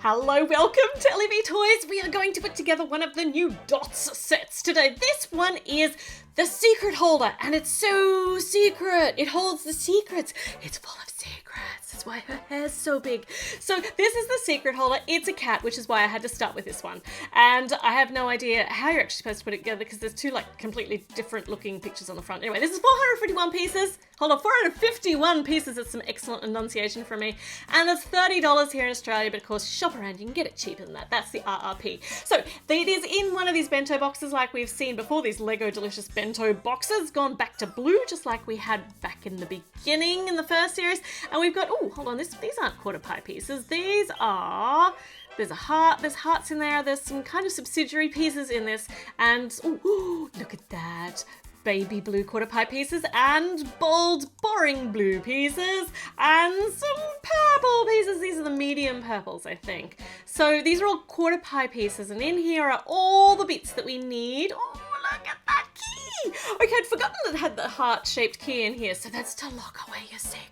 Hello, welcome to Ellie Toys. We are going to put together one of the new dots sets today. This one is the secret holder, and it's so secret. It holds the secrets. It's full of secrets. That's why her hair's so big. So this is the secret holder. It's a cat, which is why I had to start with this one. And I have no idea how you're actually supposed to put it together because there's two like completely different looking pictures on the front. Anyway, this is 451 pieces. Hold on, 451 pieces. That's some excellent enunciation from me. And it's $30 here in Australia, but of course, shop around, you can get it cheaper than that. That's the RRP. So it is in one of these bento boxes like we've seen before, these Lego Delicious bento boxes, gone back to blue, just like we had back in the beginning in the first series. And we've got, oh, hold on, these aren't quarter pie pieces. These are... There's a heart, there's hearts in there, there's some kind of subsidiary pieces in this, and ooh, look at that. Baby blue quarter pie pieces and bold, boring blue pieces and some purple pieces. These are the medium purples, I think. So these are all quarter pie pieces, and in here are all the bits that we need. Oh, look at that key. Okay, I'd forgotten that it had the heart-shaped key in here, so that's to lock away your secrets.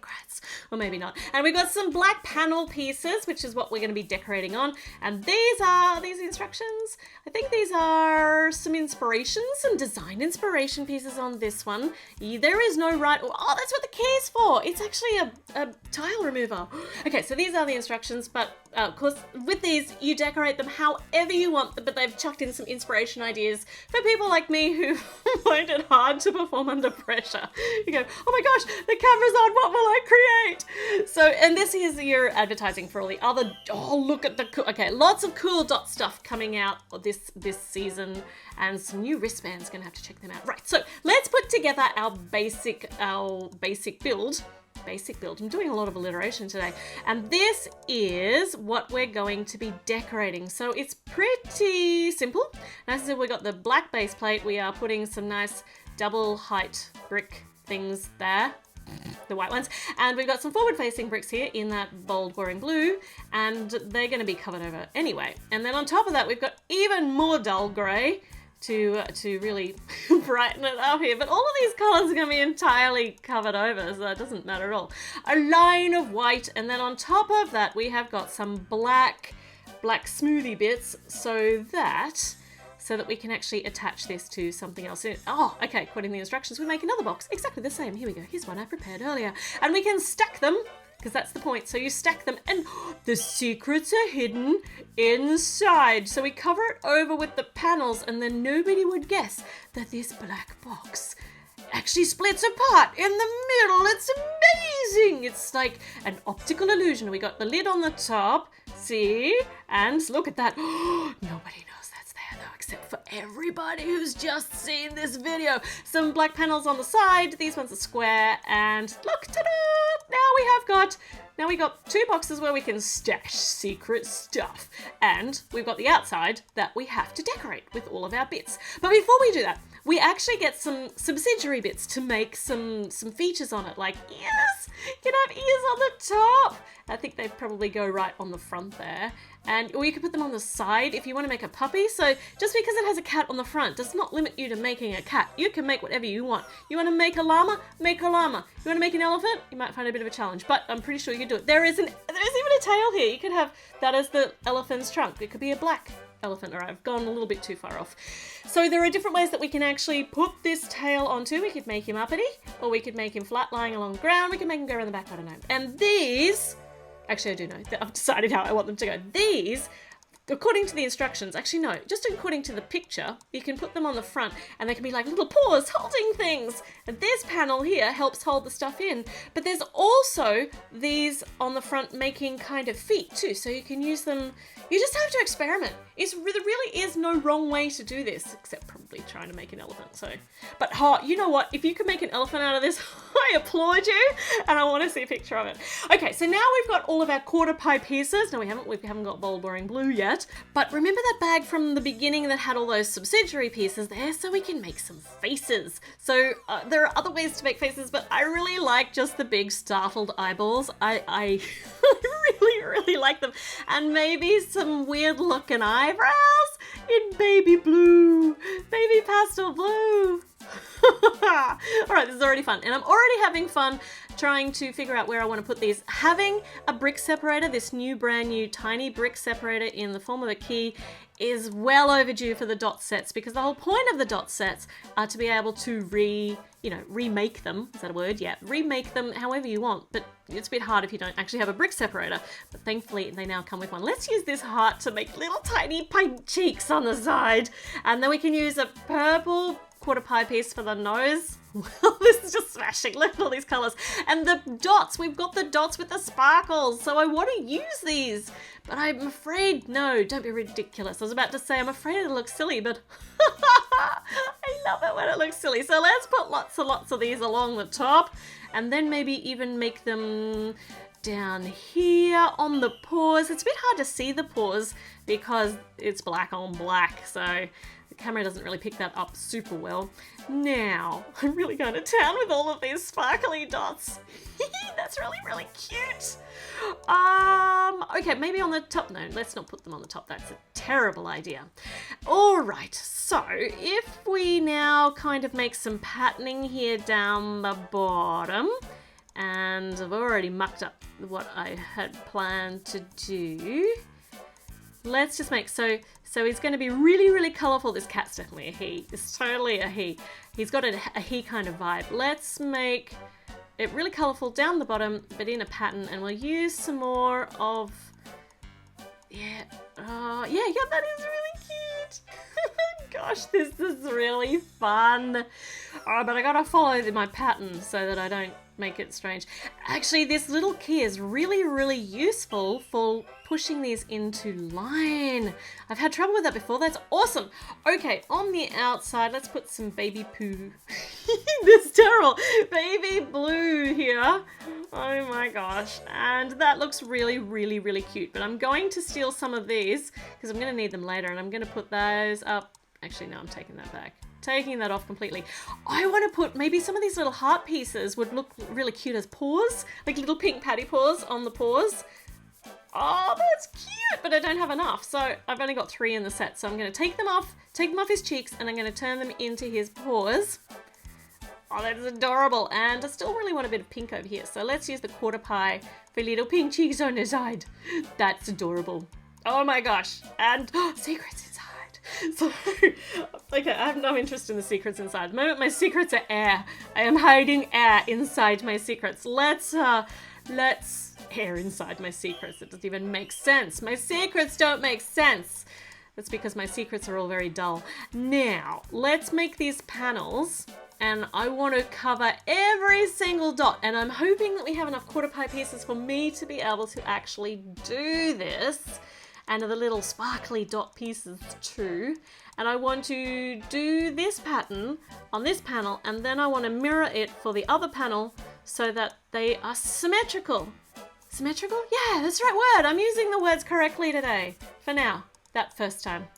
Or maybe not. And we've got some black panel pieces, which is what we're going to be decorating on. And these are these instructions. I think these are some inspiration, some design inspiration pieces on this one. There is no right, oh, that's what the key is for. It's actually a tile remover. Okay, so these are the instructions, but of course, with these, you decorate them however you want them, but they've chucked in some inspiration ideas for people like me who find it hard to perform under pressure. You go, oh my gosh, the camera's on, what will I create? So, and this is your advertising for all the other, oh, look at the cool, okay, lots of cool dot stuff coming out this season, and some new wristbands, gonna have to check them out. Right, so let's put together our basic build. I'm doing a lot of alliteration today. And this is what we're going to be decorating. So it's pretty simple. And as I said, we've got the black base plate. We are putting some nice double height brick things there, the white ones. And we've got some forward facing bricks here in that bold boring blue, and they're going to be covered over anyway. And then on top of that, we've got even more dull gray to really brighten it up here. But all of these colours are going to be entirely covered over, so that doesn't matter at all. A line of white, and then on top of that, we have got some black smoothie bits so that we can actually attach this to something else. Oh, okay, according to the instructions, we make another box. Exactly the same. Here we go. Here's one I prepared earlier. And we can stack them, because that's the point. So you stack them, and the secrets are hidden inside. So we cover it over with the panels, and then nobody would guess that this black box actually splits apart in the middle. It's amazing. It's like an optical illusion. We got the lid on the top, see? And look at that. Nobody knows that's there though, except for everybody who's just seen this video. Some black panels on the side. These ones are square, and look, ta-da! Now we got two boxes where we can stash secret stuff, and we've got the outside that we have to decorate with all of our bits. But before we do that, we actually get some subsidiary bits to make some features on it, like ears. You can have ears on the top. I think they probably go right on the front there. Or you can put them on the side if you want to make a puppy. So just because it has a cat on the front does not limit you to making a cat. You can make whatever you want. You want to make a llama? Make a llama. You want to make an elephant? You might find it a bit of a challenge, but I'm pretty sure you can do it. There's even a tail here. You could have that as the elephant's trunk. It could be a black elephant, or I've gone a little bit too far off. So there are different ways that we can actually put this tail onto. We could make him uppity, or we could make him flat lying along the ground. We could make him go around the back, I don't know. And these, actually I do know, I've decided how I want them to go. These, according to the instructions, actually no, just according to the picture, you can put them on the front and they can be like little paws holding things. And this panel here helps hold the stuff in. But there's also these on the front making kind of feet too, so you can use them. You just have to experiment. There really is no wrong way to do this, except probably trying to make an elephant. So, but you know what? If you can make an elephant out of this, I applaud you, and I want to see a picture of it. Okay, so now we've got all of our quarter pie pieces. No, we haven't got bold boring blue yet. But remember that bag from the beginning that had all those subsidiary pieces there, so we can make some faces. So there are other ways to make faces, but I really like just the big startled eyeballs. I really like them, and maybe some weird looking eyebrows in baby blue, baby pastel blue. All right, this is already fun, and I'm already having fun trying to figure out where I want to put these. Having a brick separator, this new brand new tiny brick separator in the form of a key, is well overdue for the dot sets, because the whole point of the dot sets are to be able to remake them. Is that a word? Yeah, remake them however you want, but it's a bit hard if you don't actually have a brick separator. But thankfully they now come with one. Let's use this heart to make little tiny pink cheeks on the side, and then we can use a purple quarter pie piece for the nose. Well, this is just smashing. Look at all these colors. And the dots, we've got the dots with the sparkles. So I want to use these, but I'm afraid, no, don't be ridiculous. I was about to say, I'm afraid it'll look silly, but I love it when it looks silly. So let's put lots and lots of these along the top, and then maybe even make them down here on the paws. It's a bit hard to see the paws because it's black on black, so the camera doesn't really pick that up super well. Now, I'm really going to town with all of these sparkly dots. That's really, really cute. Okay, maybe on the top. No, let's not put them on the top. That's a terrible idea. All right, so if we now kind of make some patterning here down the bottom, and I've already mucked up what I had planned to do. Let's just make, so he's going to be really, really colourful. This cat's definitely a he. It's totally a he. He's got a he kind of vibe. Let's make it really colourful down the bottom, but in a pattern, and we'll use some more of, yeah, that is really cute. Gosh, this is really fun. But I gotta follow my pattern so that I don't make it strange. Actually, this little key is really, really useful for pushing these into line. I've had trouble with that before. That's awesome. Okay, on the outside, let's put some baby poo. This is terrible. Baby blue here. Oh my gosh. And that looks really, really, really cute. But I'm going to steal some of these because I'm going to need them later, and I'm going to put those up. Actually, no, I'm taking that back. Taking that off completely. I want to put maybe some of these little heart pieces would look really cute as paws, like little pink patty paws on the paws. Oh, that's cute, but I don't have enough. So I've only got 3 in the set. So I'm going to take them off his cheeks, and I'm going to turn them into his paws. Oh, that is adorable. And I still really want a bit of pink over here. So let's use the quarter pie for little pink cheeks on the side. That's adorable. Oh my gosh. And secrets inside. So, okay, I have no interest in the secrets inside. At the moment, my secrets are air. I am hiding air inside my secrets. Let's air inside my secrets. It doesn't even make sense. My secrets don't make sense. That's because my secrets are all very dull. Now, let's make these panels, and I want to cover every single dot, and I'm hoping that we have enough quarter pie pieces for me to be able to actually do this. And the little sparkly dot pieces too. And I want to do this pattern on this panel, and then I want to mirror it for the other panel so that they are symmetrical. Symmetrical? Yeah, that's the right word. I'm using the words correctly today. For now. That first time.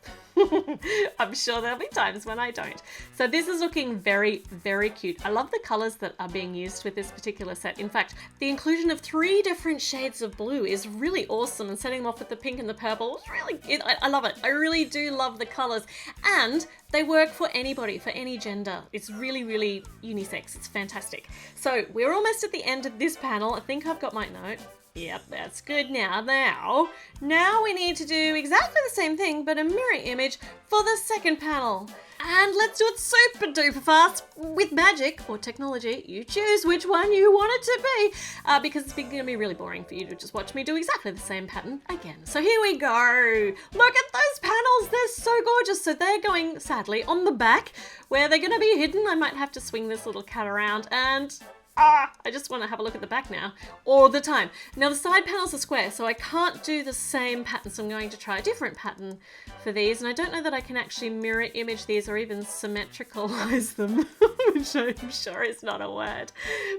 I'm sure there'll be times when I don't. So this is looking very, very cute. I love the colors that are being used with this particular set. In fact, the inclusion of 3 different shades of blue is really awesome, and setting them off with the pink and the purple is really, I love it. I really do love the colors, and they work for anybody, for any gender. It's really, really unisex. It's fantastic. So we're almost at the end of this panel. I think I've got my note. Yep, that's good. Now we need to do exactly the same thing, but a mirror image for the second panel. And let's do it super duper fast with magic or technology. You choose which one you want it to be, because it's going to be really boring for you to just watch me do exactly the same pattern again. So here we go. Look at those panels. They're so gorgeous. So they're going, sadly, on the back where they're going to be hidden. I might have to swing this little cat around, and I just want to have a look at the back now, all the time. Now the side panels are square, so I can't do the same pattern, so I'm going to try a different pattern for these, and I don't know that I can actually mirror image these or even symmetricalize them, which I'm sure is not a word,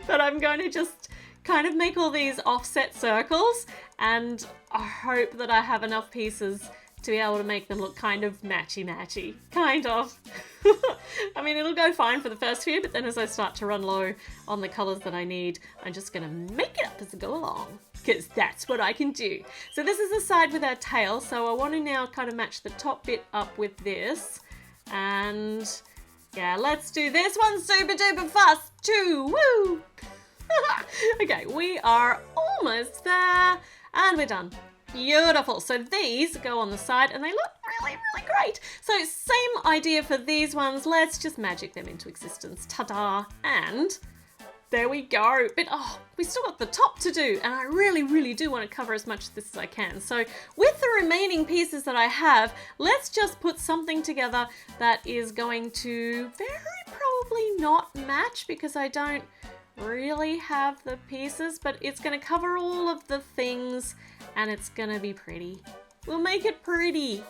but I'm going to just kind of make all these offset circles, and I hope that I have enough pieces to be able to make them look kind of matchy-matchy. Kind of. I mean, it'll go fine for the first few, but then as I start to run low on the colours that I need, I'm just going to make it up as I go along, because that's what I can do. So this is the side with our tail, so I want to now kind of match the top bit up with this. And yeah, let's do this one super duper fast too. Woo! Okay, we are almost there and we're done. Beautiful. So these go on the side and they look really, really great. So same idea for these ones. Let's just magic them into existence. Ta-da. And there we go. But oh, we still got the top to do and I really, really do want to cover as much of this as I can. So with the remaining pieces that I have, let's just put something together that is going to very probably not match because I don't really have the pieces, but it's going to cover all of the things and it's going to be pretty. We'll make it pretty.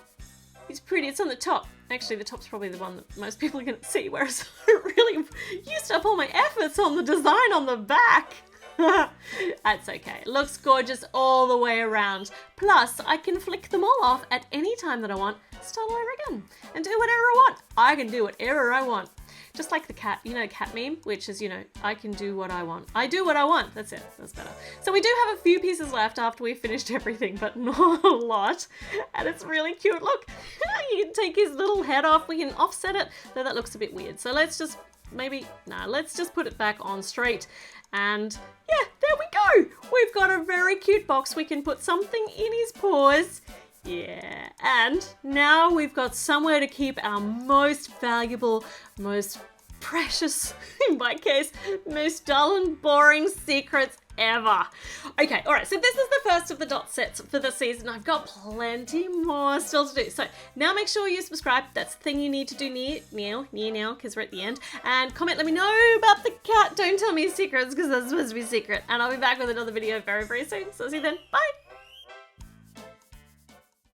It's pretty. It's on the top. Actually, the top's probably the one that most people are going to see, whereas I really used up all my efforts on the design on the back. That's okay. It looks gorgeous all the way around. Plus, I can flick them all off at any time that I want, start all over again, and do whatever I want. I can do whatever I want. Just like the cat, you know, cat meme, which is, you know, I can do what I want. I do what I want. That's it. That's better. So we do have a few pieces left after we've finished everything, but not a lot. And it's really cute. Look, you can take his little head off. We can offset it, though that looks a bit weird. So let's just let's just put it back on straight. And yeah, there we go. We've got a very cute box. We can put something in his paws. Yeah, and now we've got somewhere to keep our most valuable, most precious, in my case, most dull and boring secrets ever. Okay, all right, so this is the first of the dot sets for the season. I've got plenty more still to do. So now make sure you subscribe. That's the thing you need to do now, because we're at the end. And comment, let me know about the cat. Don't tell me secrets because that's supposed to be secret. And I'll be back with another video very, very soon. So see you then. Bye.